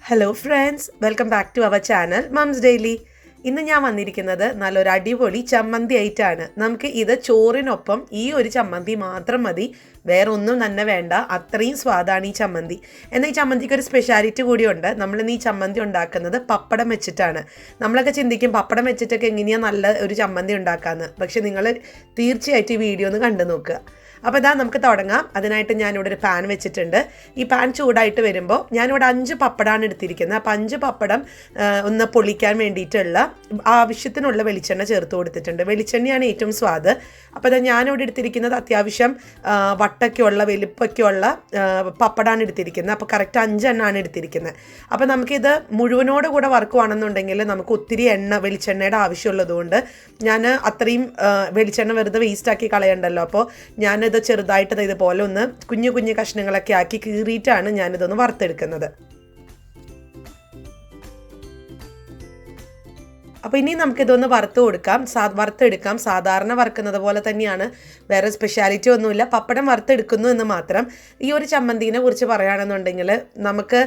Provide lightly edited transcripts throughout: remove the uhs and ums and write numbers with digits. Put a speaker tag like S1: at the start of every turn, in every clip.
S1: Hello friends, welcome back to our channel Mums Daily. ഇന്ന് ഞാൻ വന്നിരിക്കുന്നത് നല്ലൊരു അടിപൊളി ചമ്മന്തി ആയിട്ടാണ്. നമുക്ക് ഇത് ചോറിനൊപ്പം ഈ ഒരു ചമ്മന്തി മാത്രം മതി, വേറെ ഒന്നും തന്നെ വേണ്ട. അത്രയും സ്വാദാണ് ഈ ചമ്മന്തി. എന്നാൽ ഈ ചമ്മന്തിക്ക് ഒരു സ്പെഷ്യാലിറ്റി കൂടിയുണ്ട്. നമ്മളിന്ന് ഈ ചമ്മന്തി ഉണ്ടാക്കുന്നത് പപ്പടം വെച്ചിട്ടാണ്. നമ്മളൊക്കെ ചിന്തിക്കും പപ്പടം വെച്ചിട്ടൊക്കെ എങ്ങനെയാണ് നല്ല ഒരു ചമ്മന്തി ഉണ്ടാക്കാമെന്ന്. പക്ഷെ നിങ്ങൾ തീർച്ചയായിട്ടും ഈ വീഡിയോ ഒന്ന് കണ്ടു നോക്കുക. അപ്പോൾ ഇതാ നമുക്ക് തുടങ്ങാം. അതിനായിട്ട് ഞാനിവിടെ ഒരു പാൻ വെച്ചിട്ടുണ്ട്. ഈ പാൻ ചൂടായിട്ട് വരുമ്പോൾ ഞാനിവിടെ 5 പപ്പടമാണ് എടുത്തിരിക്കുന്നത്. അപ്പോൾ 5 പപ്പടം ഒന്ന് പൊള്ളിക്കാൻ വേണ്ടിയിട്ടുള്ള ആവശ്യത്തിനുള്ള വെളിച്ചെണ്ണ ചേർത്ത് കൊടുത്തിട്ടുണ്ട്. വെളിച്ചെണ്ണയാണ് ഏറ്റവും സ്വാദ്. അപ്പോൾ ഇതാ ഞാനിവിടെ എടുത്തിരിക്കുന്നത് അത്യാവശ്യം വട്ടൊക്കെയുള്ള വലിപ്പൊക്കെയുള്ള പപ്പടമാണ് എടുത്തിരിക്കുന്നത്. അപ്പോൾ കറക്റ്റ് 5 എണ്ണമാണ് എടുത്തിരിക്കുന്നത്. അപ്പോൾ നമുക്കിത് മുഴുവനോട് കൂടെ വറുക്കുവാണെന്നുണ്ടെങ്കിൽ നമുക്ക് ഒത്തിരി വെളിച്ചെണ്ണയുടെ ആവശ്യമുള്ളതുകൊണ്ട് ഞാൻ അത്രയും വെളിച്ചെണ്ണ വെറുതെ വേസ്റ്റാക്കി കളയണ്ടല്ലോ. അപ്പോൾ ഞാനിത് ചെറുതായിട്ട് ഇതുപോലെ ഒന്ന് കുഞ്ഞു കുഞ്ഞു കഷ്ണങ്ങളൊക്കെ ആക്കി കീറിയിട്ടാണ് ഞാനിതൊന്ന് വറുത്തെടുക്കുന്നത്. അപ്പോൾ ഇനി നമുക്കിതൊന്ന് വറുത്തെടുക്കാം. സാധാരണ വറുക്കുന്നത് പോലെ തന്നെയാണ്, വേറെ സ്പെഷ്യാലിറ്റി ഒന്നുമില്ല. പപ്പടം വറുത്തെടുക്കുന്നു എന്ന് മാത്രം. ഈ ഒരു ചമ്മന്തിനെ കുറിച്ച് പറയുകയാണെന്നുണ്ടെങ്കിൽ നമുക്ക്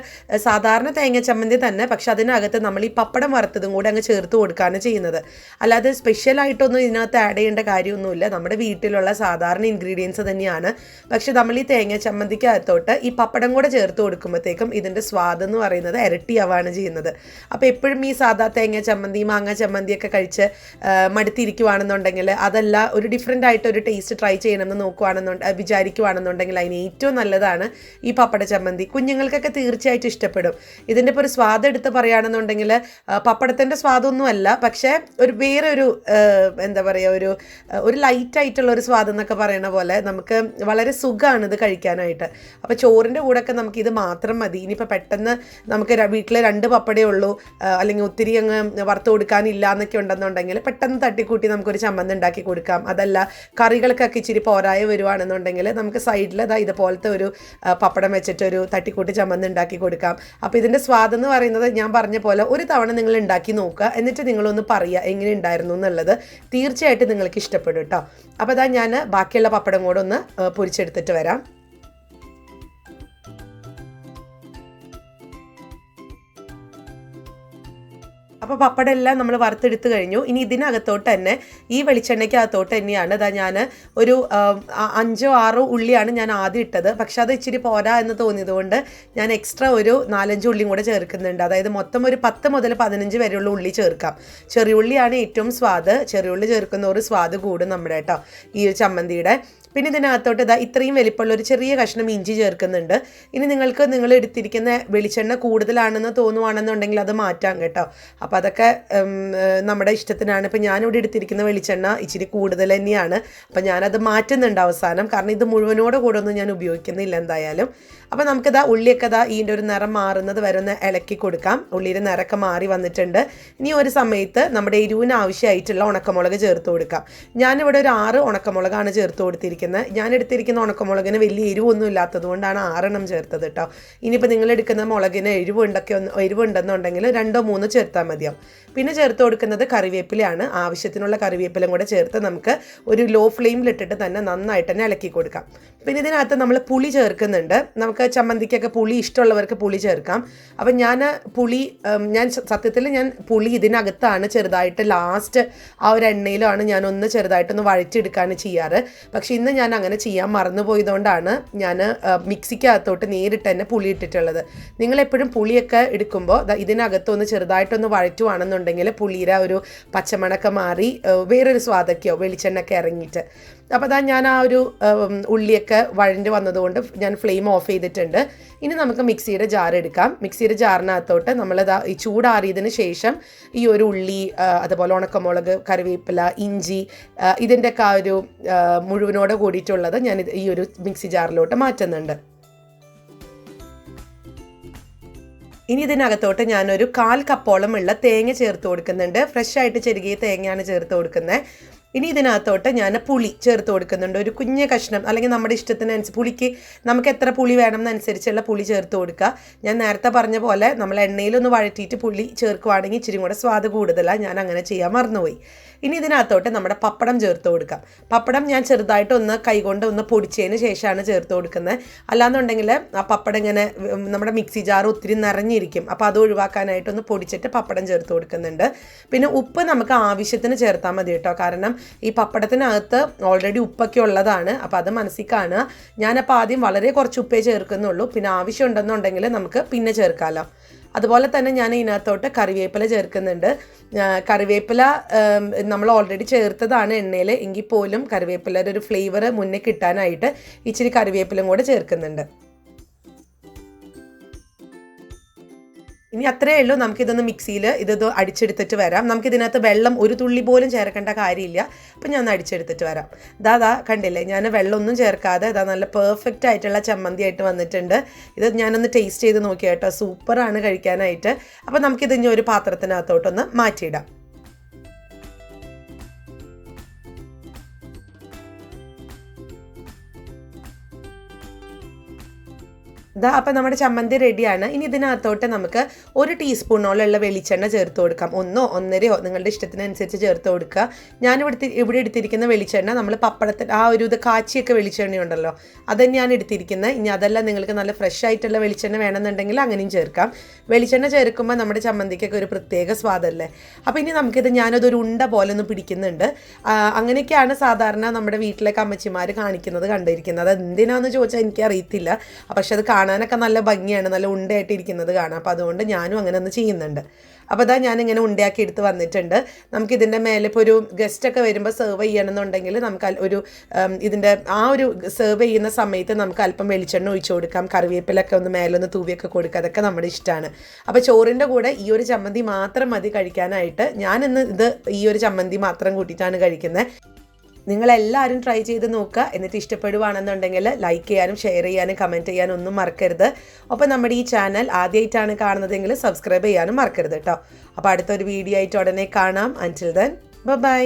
S1: സാധാരണ തേങ്ങ ചമ്മന്തി തന്നെ, പക്ഷെ അതിനകത്ത് നമ്മൾ ഈ പപ്പടം വറുത്തതും കൂടി അങ്ങ് ചേർത്ത് കൊടുക്കുകയാണ് ചെയ്യുന്നത്. അല്ലാതെ സ്പെഷ്യലായിട്ടൊന്നും ഇതിനകത്ത് ആഡ് ചെയ്യേണ്ട കാര്യമൊന്നുമില്ല. നമ്മുടെ വീട്ടിലുള്ള സാധാരണ ഇൻഗ്രീഡിയൻസ് തന്നെയാണ്. പക്ഷെ നമ്മൾ ഈ തേങ്ങ ചമ്മന്തിക്കകത്തോട്ട് ഈ പപ്പടം കൂടെ ചേർത്ത് കൊടുക്കുമ്പോഴത്തേക്കും ഇതിൻ്റെ സ്വാദ് എന്ന് പറയുന്നത് ഇരട്ടിയാവാണ് ചെയ്യുന്നത്. അപ്പോൾ എപ്പോഴും ഈ സാധാ തേങ്ങ ചമ്മന്തി ചമ്മന്തിയൊക്കെ കഴിച്ച് മടുത്തിരിക്കുവാണെന്നുണ്ടെങ്കിൽ അതല്ല, ഒരു ഡിഫറെൻ്റ് ആയിട്ട് ഒരു ടേസ്റ്റ് ട്രൈ ചെയ്യണമെന്ന് വിചാരിക്കുവാണെന്നുണ്ടെങ്കിൽ അതിന് ഏറ്റവും നല്ലതാണ് ഈ പപ്പട ചമ്മന്തി. കുഞ്ഞുങ്ങൾക്കൊക്കെ തീർച്ചയായിട്ടും ഇഷ്ടപ്പെടും. ഇതിൻ്റെ ഇപ്പോൾ ഒരു സ്വാദ് എടുത്ത് പറയുകയാണെന്നുണ്ടെങ്കിൽ പപ്പടത്തിൻ്റെ സ്വാദൊന്നുമല്ല, പക്ഷേ വേറെ ഒരു എന്താ പറയുക, ഒരു ലൈറ്റായിട്ടുള്ള ഒരു സ്വാദ് എന്നൊക്കെ പറയുന്ന പോലെ നമുക്ക് വളരെ സുഖമാണ് ഇത് കഴിക്കാനായിട്ട്. അപ്പോൾ ചോറിൻ്റെ കൂടെയൊക്കെ നമുക്കിത് മാത്രം മതി. ഇനിയിപ്പോൾ പെട്ടെന്ന് നമുക്ക് വീട്ടിൽ 2 പപ്പടേ ഉള്ളൂ, അല്ലെങ്കിൽ ഒത്തിരി അങ്ങ് വറുത്ത് കൊടുക്കാനില്ല എന്നൊക്കെ ഉണ്ടെന്നുണ്ടെങ്കിൽ പെട്ടെന്ന് തട്ടിക്കൂട്ടി നമുക്കൊരു ചമ്മന്തി ഉണ്ടാക്കി കൊടുക്കാം. അതല്ല കറികൾക്കൊക്കെ ഇച്ചിരി പോരായ വരുവാണെന്നുണ്ടെങ്കിൽ നമുക്ക് സൈഡിൽ ഇതുപോലത്തെ ഒരു പപ്പടം വെച്ചിട്ടൊരു തട്ടിക്കൂട്ടി ചമ്മന്തി ഉണ്ടാക്കി കൊടുക്കാം. അപ്പോൾ ഇതിൻ്റെ സ്വാദെന്ന് പറയുന്നത് ഞാൻ പറഞ്ഞ പോലെ ഒരു തവണ നിങ്ങൾ ഉണ്ടാക്കി നോക്കുക, എന്നിട്ട് നിങ്ങളൊന്ന് പറയുക എങ്ങനെ ഉണ്ടായിരുന്നു എന്നുള്ളത്. തീർച്ചയായിട്ടും നിങ്ങൾക്ക് ഇഷ്ടപ്പെടും കേട്ടോ. അപ്പോൾ ഞാൻ ബാക്കിയുള്ള പപ്പടം കൂടെ ഒന്ന് പൊരിച്ചെടുത്തിട്ട് വരാം. അപ്പോൾ പപ്പടം എല്ലാം നമ്മൾ വറുത്തെടുത്ത് കഴിഞ്ഞു. ഇനി ഇതിനകത്തോട്ട് തന്നെ ഈ വെളിച്ചെണ്ണയ്ക്കകത്തോട്ട് തന്നെയാണ് ഞാൻ ഒരു 5-6 ഉള്ളിയാണ് ഞാൻ ആദ്യം ഇട്ടത്. പക്ഷെ അത് ഇച്ചിരി പോരാ എന്ന് തോന്നിയതുകൊണ്ട് ഞാൻ എക്സ്ട്രാ ഒരു 4-5 ഉള്ളിയും കൂടെ ചേർക്കുന്നുണ്ട്. അതായത് മൊത്തം ഒരു 10 മുതൽ 15 വരെയുള്ള ഉള്ളി ചേർക്കാം. ചെറിയ ഉള്ളിയാണ് ഏറ്റവും സ്വാദ്. ചെറിയ ഉള്ളി ചേർക്കുന്ന ഒരു സ്വാദ് കൂടും നമ്മുടെ കേട്ടോ ഈ ചമ്മന്തിയുടെ. പിന്നെ ഇതിനകത്തോട്ട് ഇത്രയും വലിപ്പമുള്ള ഒരു ചെറിയ കഷ്ണം ഇഞ്ചി ചേർക്കുന്നുണ്ട്. ഇനി നിങ്ങൾ എടുത്തിരിക്കുന്ന വെളിച്ചെണ്ണ കൂടുതലാണെന്ന് തോന്നുവാണെന്നുണ്ടെങ്കിൽ അത് മാറ്റാം കേട്ടോ. അപ്പോൾ അതൊക്കെ നമ്മുടെ ഇഷ്ടത്തിനാണ്. ഇപ്പോൾ ഞാനിവിടെ എടുത്തിരിക്കുന്ന വെളിച്ചെണ്ണ ഇച്ചിരി കൂടുതൽ തന്നെയാണ്. അപ്പോൾ ഞാനത് മാറ്റുന്നുണ്ട് അവസാനം, കാരണം ഇത് മുഴുവനോട് കൂടെ ഒന്നും ഞാൻ ഉപയോഗിക്കുന്നില്ല എന്തായാലും. അപ്പോൾ നമുക്കിതാ ഉള്ളിയൊക്കെ ഇതിൻ്റെ ഒരു നിറം മാറുന്നത് വരെ ഒന്ന് ഇളക്കി കൊടുക്കാം. ഉള്ളിയുടെ നിറമൊക്കെ മാറി വന്നിട്ടുണ്ട്. ഇനി ഒരു സമയത്ത് നമ്മുടെ എരിവിന് ആവശ്യമായിട്ടുള്ള ഉണക്കമുളക് ചേർത്ത് കൊടുക്കാം. ഞാനിവിടെ ഒരു 6 ഉണക്കമുളകാണ് ചേർത്ത് കൊടുത്തിരിക്കുന്നത്. ഞാൻ എടുത്തിരിക്കുന്ന ഉണക്കമുളകിന് വലിയ എരിവൊന്നും ഇല്ലാത്തത് കൊണ്ടാണ് 6 ചേർത്തത് കേട്ടോ. ഇനിയിപ്പോൾ നിങ്ങൾ എടുക്കുന്ന മുളകിന് എരിവുണ്ടെന്നുണ്ടെങ്കിൽ 2-3 ചേർത്താൽ മതിയാവും. പിന്നെ ചേർത്ത് കൊടുക്കുന്നത് കറിവേപ്പിലയാണ്. ആവശ്യത്തിനുള്ള കറിവേപ്പിലും കൂടെ ചേർത്ത് നമുക്ക് ഒരു ലോ ഫ്ലെയിമിലിട്ടിട്ട് തന്നെ നന്നായിട്ട് തന്നെ ഇളക്കി കൊടുക്കാം. പിന്നെ ഇതിനകത്ത് നമ്മൾ പുളി ചേർക്കുന്നുണ്ട്. നമുക്ക് ചമ്മന്തിക്കൊക്കെ പുളി ഇഷ്ടമുള്ളവർക്ക് പുളി ചേർക്കാം. അപ്പം സത്യത്തിൽ ഞാൻ പുളി ഇതിനകത്താണ് ചെറുതായിട്ട് ലാസ്റ്റ് ആ ഒരു എണ്ണയിലാണ് ഞാനൊന്ന് ചെറുതായിട്ടൊന്ന് വഴറ്റിയെടുക്കുകയാണ് ചെയ്യാറ്. പക്ഷെ ഇന്ന് ഞാൻ അങ്ങനെ ചെയ്യാൻ മറന്നുപോയതുകൊണ്ടാണ് ഞാൻ മിക്സിക്കകത്തോട്ട് നേരിട്ട് തന്നെ പുളി ഇട്ടിട്ടുള്ളത്. നിങ്ങളെപ്പോഴും പുളിയൊക്കെ എടുക്കുമ്പോൾ ഇതിനകത്തൊന്ന് ചെറുതായിട്ടൊന്ന് വഴറ്റുവാണെന്നുണ്ടെങ്കിൽ പുളിയുടെ ഒരു പച്ചമണക്കം മാറി വേറൊരു സ്വാദൊക്കെയോ വെളിച്ചെണ്ണയൊക്കെ ഇറങ്ങിയിട്ട്. അപ്പോൾ ഞാൻ ആ ഒരു ഉള്ളിയൊക്കെ വഴഞ്ഞ് വന്നതുകൊണ്ട് ഞാൻ ഫ്ലെയിം ഓഫ് ചെയ്തിട്ടുണ്ട്. ഇനി നമുക്ക് മിക്സിയുടെ ജാർ എടുക്കാം. മിക്സിയുടെ ജാറിനകത്തോട്ട് ഈ ചൂടാറിയതിന് ശേഷം ഈ ഒരു ഉള്ളി, അതുപോലെ ഉണക്കമുളക്, കറിവേപ്പില, ഇഞ്ചി, ഇതിൻ്റെയൊക്കെ ആ ഒരു മുഴുവനോടെ കൂടിയിട്ടുള്ളത് ഞാൻ ഈ ഒരു മിക്സി ജാറിലോട്ട് മാറ്റുന്നുണ്ട്. ഇനി ഇതിനകത്തോട്ട് ഞാനൊരു 1/4 കപ്പോളം ഉള്ള തേങ്ങ ചേർത്ത് കൊടുക്കുന്നുണ്ട്. ഫ്രഷ് ആയിട്ട് ചെറുകിയ തേങ്ങയാണ് ചേർത്ത് കൊടുക്കുന്നത്. ഇനി ഇതിനകത്തോട്ട് ഞാൻ പുളി ചേർത്ത് കൊടുക്കുന്നുണ്ട്. ഒരു കുഞ്ഞ കഷ്ണം, അല്ലെങ്കിൽ നമ്മുടെ ഇഷ്ടത്തിനനുസരിച്ച് പുളിക്ക് നമുക്ക് എത്ര പുളി വേണം എന്നനുസരിച്ചുള്ള പുളി ചേർത്ത് കൊടുക്കുക. ഞാൻ നേരത്തെ പറഞ്ഞ പോലെ നമ്മൾ എണ്ണയിലൊന്ന് വഴറ്റിയിട്ട് പുളി ചേർക്കുവാണെങ്കിൽ ഇച്ചിരി കൂടെ സ്വാദ് കൂടുതലാണ്. ഞാൻ അങ്ങനെ ചെയ്യാൻ മറന്നുപോയി. ഇനി ഇതിനകത്തോട്ട് നമ്മുടെ പപ്പടം ചേർത്ത് കൊടുക്കാം. പപ്പടം ഞാൻ ചെറുതായിട്ടൊന്ന് കൈകൊണ്ട് ഒന്ന് പൊടിച്ചതിന് ശേഷമാണ് ചേർത്ത് കൊടുക്കുന്നത്. അല്ലാന്നുണ്ടെങ്കിൽ ആ പപ്പടം ഇങ്ങനെ നമ്മുടെ മിക്സി ജാർ ഒത്തിരി നിറഞ്ഞിരിക്കും. അപ്പോൾ അത് ഒഴിവാക്കാനായിട്ടൊന്ന് പൊടിച്ചിട്ട് പപ്പടം ചേർത്ത് കൊടുക്കുന്നുണ്ട്. പിന്നെ ഉപ്പ് നമുക്ക് ആവശ്യത്തിന് ചേർത്താൽ മതി കേട്ടോ. കാരണം ഈ പപ്പടത്തിനകത്ത് ഓൾറെഡി ഉപ്പൊക്കെ ഉള്ളതാണ്. അപ്പോൾ അത് മനസ്സിൽ കാണുക. ഞാനപ്പോൾ ആദ്യം വളരെ കുറച്ച് ഉപ്പേ ചേർക്കുന്നുള്ളൂ. പിന്നെ ആവശ്യം ഉണ്ടെന്നുണ്ടെങ്കിൽ നമുക്ക് പിന്നെ ചേർക്കാമല്ലോ. അതുപോലെ തന്നെ ഞാൻ ഇതിനകത്തോട്ട് കറിവേപ്പില ചേർക്കുന്നുണ്ട്. കറിവേപ്പില നമ്മൾ ഓൾറെഡി ചേർത്തതാണ് എണ്ണയിൽ, എങ്കിൽ പോലും കറിവേപ്പിലയുടെ ഒരു ഫ്ലേവർ മുന്നേ കിട്ടാനായിട്ട് ഇച്ചിരി കറിവേപ്പിലും കൂടെ ചേർക്കുന്നുണ്ട്. ഇനി അത്രയേ ഉള്ളൂ. നമുക്കിതൊന്ന് മിക്സിയിൽ ഇത് അടിച്ചെടുത്തിട്ട് വരാം. നമുക്കിതിനകത്ത് വെള്ളം ഒരു തുള്ളി പോലും ചേർക്കേണ്ട കാര്യമില്ല. അപ്പം ഞാൻ ഒന്ന് അടിച്ചെടുത്തിട്ട് വരാം. ഇതാ കണ്ടില്ലേ, ഞാൻ വെള്ളമൊന്നും ചേർക്കാതെ ഇതാ നല്ല പെർഫെക്റ്റ് ആയിട്ടുള്ള ചമ്മന്തി ആയിട്ട് വന്നിട്ടുണ്ട്. ഇത് ഞാനൊന്ന് ടേസ്റ്റ് ചെയ്ത് നോക്കിയാൽ കേട്ടോ, സൂപ്പറാണ് കഴിക്കാനായിട്ട്. അപ്പം നമുക്കിത് ഇനി ഒരു പാത്രത്തിനകത്തോട്ടൊന്ന് മാറ്റിയിടാം. അപ്പം നമ്മുടെ ചമ്മന്തി റെഡിയാണ്. ഇനി ഇതിനകത്തോട്ട് നമുക്ക് 1 ടീസ്പൂണോളമുള്ള വെളിച്ചെണ്ണ ചേർത്ത് കൊടുക്കാം. 1 1.5 നിങ്ങളുടെ ഇഷ്ടത്തിനനുസരിച്ച് ചേർത്ത് കൊടുക്കുക. ഇവിടെ എടുത്തിരിക്കുന്ന വെളിച്ചെണ്ണ നമ്മൾ പപ്പടത്തിൽ ആ ഒരു ഇത് കാച്ചിയൊക്കെ വെളിച്ചെണ്ണ ഉണ്ടല്ലോ, അത് തന്നെയാണ് എടുത്തിരിക്കുന്നത്. ഇനി അതെല്ലാം നിങ്ങൾക്ക് നല്ല ഫ്രഷ് ആയിട്ടുള്ള വെളിച്ചെണ്ണ വേണമെന്നുണ്ടെങ്കിൽ അങ്ങനെയും ചേർക്കാം. വെളിച്ചെണ്ണ ചേർക്കുമ്പോൾ നമ്മുടെ ചമ്മന്തിക്കൊക്കെ ഒരു പ്രത്യേക സ്വാദല്ലേ. അപ്പോൾ ഇനി ഞാനതൊരു ഉണ്ട പോലെ ഒന്ന് പിടിക്കുന്നുണ്ട്. അങ്ങനെയൊക്കെയാണ് സാധാരണ നമ്മുടെ വീട്ടിലേക്ക് അമ്മച്ചിമാർ കാണിക്കുന്നത് കണ്ടിരിക്കുന്നത്. അത് എന്തിനാണെന്ന് ചോദിച്ചാൽ എനിക്കറിയത്തില്ല. പക്ഷെ അത് കാണാനൊക്കെ നല്ല ഭംഗിയാണ്, നല്ല ഉണ്ടയായിട്ടിരിക്കുന്നത് കാണാം. അപ്പോൾ അതുകൊണ്ട് ഞാനും അങ്ങനെ ഒന്ന് ചെയ്യുന്നുണ്ട്. അപ്പോൾ അതാ ഞാനിങ്ങനെ ഉണ്ടയാക്കി എടുത്ത് വന്നിട്ടുണ്ട്. നമുക്കിതിൻ്റെ മേലെ ഇപ്പോൾ ഒരു ഗസ്റ്റൊക്കെ വരുമ്പോൾ സെർവ് ചെയ്യണമെന്നുണ്ടെങ്കിൽ നമുക്ക് ഇതിൻ്റെ ആ ഒരു സെർവ് ചെയ്യുന്ന സമയത്ത് നമുക്ക് അല്പം വെളിച്ചെണ്ണ ഒഴിച്ചു കൊടുക്കാം. കറിവേപ്പിലൊക്കെ ഒന്ന് മേലൊന്ന് തൂവിയൊക്കെ കൊടുക്കുക. അതൊക്കെ നമ്മുടെ ഇഷ്ടമാണ്. അപ്പോൾ ചോറിൻ്റെ കൂടെ ഈ ഒരു ചമ്മന്തി മാത്രം മതി കഴിക്കാനായിട്ട്. ഞാനിന്ന് ഈ ഒരു ചമ്മന്തി മാത്രം കൂട്ടിയിട്ടാണ് കഴിക്കുന്നത്. നിങ്ങളെല്ലാവരും ട്രൈ ചെയ്ത് നോക്കുക. എന്നിട്ട് ഇഷ്ടപ്പെടുവാണെന്നുണ്ടെങ്കിൽ ലൈക്ക് ചെയ്യാനും ഷെയർ ചെയ്യാനും കമൻറ്റ് ചെയ്യാനും ഒന്നും മറക്കരുത്. ഒപ്പം നമ്മുടെ ഈ ചാനൽ ആദ്യമായിട്ടാണ് കാണുന്നതെങ്കിൽ സബ്സ്ക്രൈബ് ചെയ്യാനും മറക്കരുത് കേട്ടോ. അപ്പോൾ അടുത്തൊരു വീഡിയോ ആയിട്ട് ഉടനെ കാണാം. അൻറ്റിൽ ദെൻ ബൈ.